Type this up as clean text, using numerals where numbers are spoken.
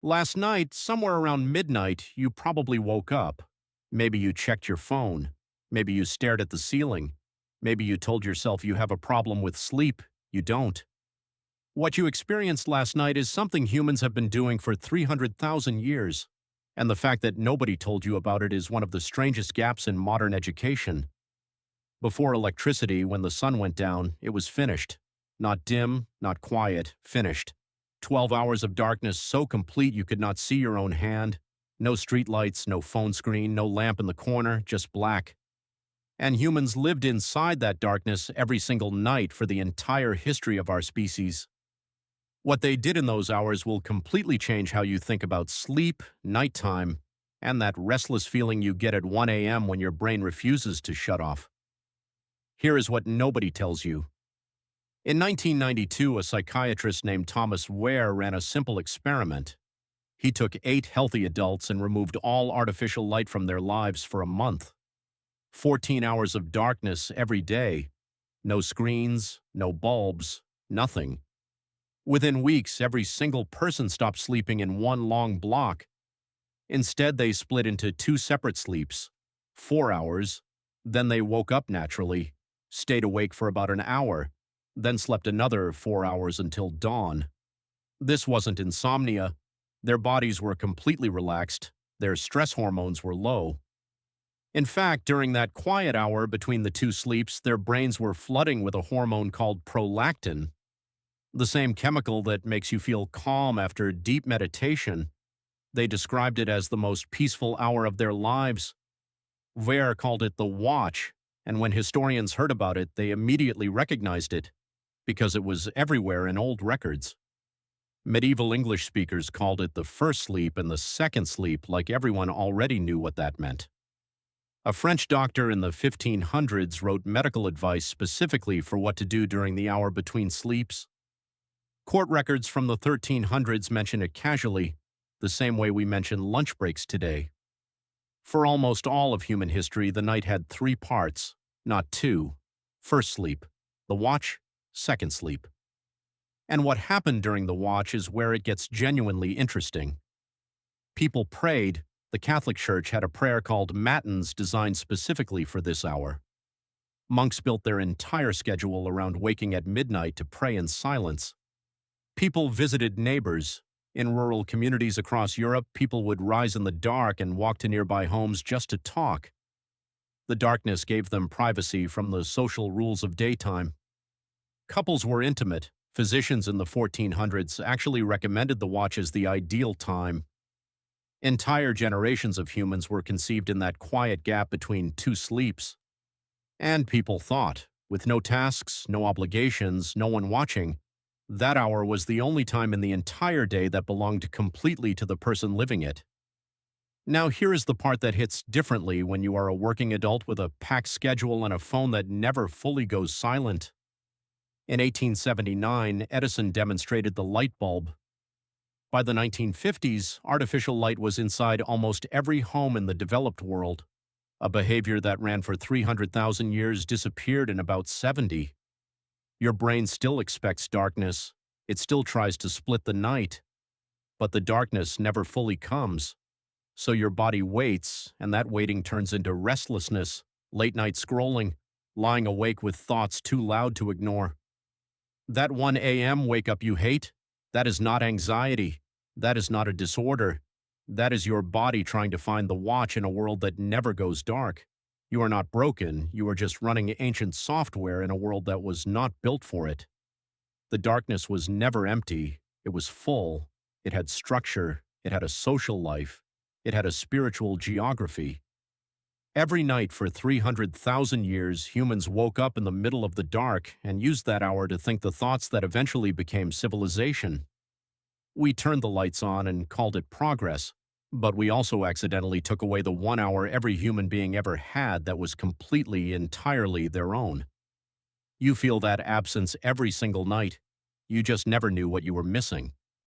Last night, somewhere around midnight, you probably woke up. Maybe you checked your phone. Maybe you stared at the ceiling. Maybe you told yourself you have a problem with sleep. You don't. What you experienced last night is something humans have been doing for 300,000 years. And the fact that nobody told you about it is one of the strangest gaps in modern education. Before electricity, when the sun went down, it was finished. Not dim, not quiet, finished. 12 hours of darkness so complete you could not see your own hand. No streetlights, no phone screen, no lamp in the corner, just black. And humans lived inside that darkness every single night for the entire history of our species. What they did in those hours will completely change how you think about sleep, nighttime, and that restless feeling you get at 1 a.m. when your brain refuses to shut off. Here is what nobody tells you. In 1992, a psychiatrist named Thomas Wehr ran a simple experiment. He took 8 healthy adults and removed all artificial light from their lives for a month. 14 hours of darkness every day. No screens, no bulbs, nothing. Within weeks, every single person stopped sleeping in one long block. Instead, they split into 2 separate sleeps, 4 hours, then they woke up naturally, stayed awake for about an hour, then slept another 4 hours until dawn. This wasn't insomnia. Their bodies were completely relaxed. Their stress hormones were low. In fact, during that quiet hour between the 2 sleeps, their brains were flooding with a hormone called prolactin, the same chemical that makes you feel calm after deep meditation. They described it as the most peaceful hour of their lives. Wehr called it the watch, and when historians heard about it, they immediately recognized it, because it was everywhere in old records. Medieval English speakers called it the first sleep and the second sleep, like everyone already knew what that meant. A French doctor in the 1500s wrote medical advice specifically for what to do during the hour between sleeps. Court records from the 1300s mention it casually, the same way we mention lunch breaks today. For almost all of human history, the night had 3 parts, not 2. First sleep, the watch, second sleep. And what happened during the watch is where it gets genuinely interesting. People prayed. The Catholic Church had a prayer called Matins designed specifically for this hour. Monks built their entire schedule around waking at midnight to pray in silence. People visited neighbors. In rural communities across Europe, people would rise in the dark and walk to nearby homes just to talk. The darkness gave them privacy from the social rules of daytime. Couples were intimate. Physicians in the 1400s actually recommended the watch as the ideal time. Entire generations of humans were conceived in that quiet gap between 2 sleeps. And people thought, with no tasks, no obligations, no one watching, that hour was the only time in the entire day that belonged completely to the person living it. Now here is the part that hits differently when you are a working adult with a packed schedule and a phone that never fully goes silent. In 1879, Edison demonstrated the light bulb. By the 1950s, artificial light was inside almost every home in the developed world. A behavior that ran for 300,000 years disappeared in about 70. Your brain still expects darkness. It still tries to split the night. But the darkness never fully comes. So your body waits, and that waiting turns into restlessness, late-night scrolling, lying awake with thoughts too loud to ignore. That 1 a.m. wake-up you hate? That is not anxiety. That is not a disorder. That is your body trying to find the watch in a world that never goes dark. You are not broken. You are just running ancient software in a world that was not built for it. The darkness was never empty. It was full. It had structure. It had a social life. It had a spiritual geography. Every night for 300,000 years, humans woke up in the middle of the dark and used that hour to think the thoughts that eventually became civilization. We turned the lights on and called it progress, but we also accidentally took away the 1 hour every human being ever had that was completely, entirely their own. You feel that absence every single night. You just never knew what you were missing.